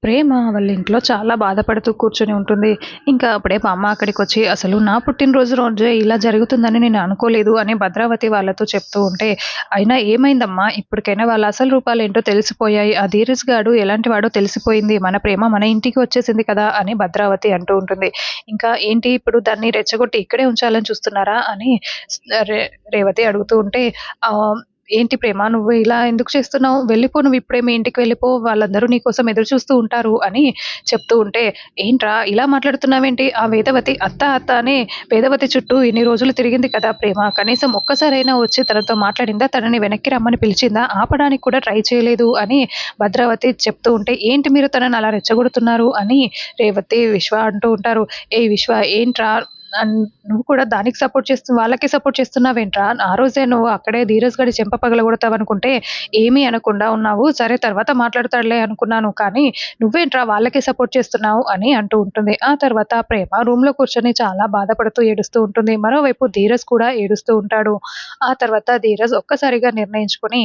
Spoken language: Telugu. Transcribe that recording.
ప్రేమ వాళ్ళ ఇంట్లో చాలా బాధపడుతూ కూర్చొని ఉంటుంది. ఇంకా అప్పుడే మా అమ్మ అక్కడికొచ్చి, "అసలు నా పుట్టినరోజు రోజే ఇలా జరుగుతుందని నేను అనుకోలేదు" అని భద్రావతి వాళ్ళతో చెప్తూ ఉంటే, "అయినా ఏమైందమ్మా? ఇప్పటికైనా వాళ్ళ అసలు రూపాలేంటో తెలిసిపోయాయి. ఆ ధీరజ్ గాడు ఎలాంటివాడో తెలిసిపోయింది. మన ప్రేమ మన ఇంటికి వచ్చేసింది కదా!" అని భద్రావతి అంటూ ఉంటుంది. ఇంకా "ఏంటి ఇప్పుడు దాన్ని రెచ్చగొట్టి ఇక్కడే ఉంచాలని చూస్తున్నారా?" అని స్ రే రేవతి అడుగుతూ ఉంటే, ఆహ్, "ఏంటి ప్రేమ నువ్వు ఇలా ఎందుకు చేస్తున్నావు? వెళ్ళిపో నువ్విప్పుడే మీ ఇంటికి వెళ్ళిపో. వాళ్ళందరూ నీ కోసం ఎదురు చూస్తూ ఉంటారు" అని చెప్తూ ఉంటే, "ఏంట్రా ఇలా మాట్లాడుతున్నావేంటి? ఆ వేదవతి అత్త అత్త అని వేదవతి చుట్టూ ఇన్ని రోజులు తిరిగింది కదా ప్రేమ. కనీసం ఒక్కసారైనా వచ్చి తనతో మాట్లాడిందా? తనని వెనక్కి రమ్మని పిలిచిందా? ఆపడానికి కూడా ట్రై చేయలేదు" అని భద్రావతి చెప్తూ ఉంటే, "ఏంటి మీరు తనని అలా రెచ్చగొడుతున్నారు" అని రేవతి, విశ్వ అంటూ ఉంటారు. "ఏయ్ విశ్వ ఏంట్రా అన్ నువ్వు కూడా దానికి సపోర్ట్ చేస్తూ వాళ్ళకే సపోర్ట్ చేస్తున్నావేంట్రా? ఆ రోజే నువ్వు అక్కడే ధీరజ్ గాడి చెంప పగలగొడతావనుకుంటే ఏమీ అనకుండా ఉన్నావు. సరే తర్వాత మాట్లాడతాడులే అనుకున్నాను. కానీ నువ్వేంట్రా వాళ్ళకే సపోర్ట్ చేస్తున్నావు" అని అంటూ ఉంటుంది. ఆ తర్వాత ప్రేమ రూమ్‌లో కూర్చొని చాలా బాధపడుతూ ఏడుస్తూ ఉంటుంది. మరోవైపు ధీరజ్ కూడా ఏడుస్తూ ఉంటాడు. ఆ తర్వాత ధీరజ్ ఒక్కసారిగా నిర్ణయించుకొని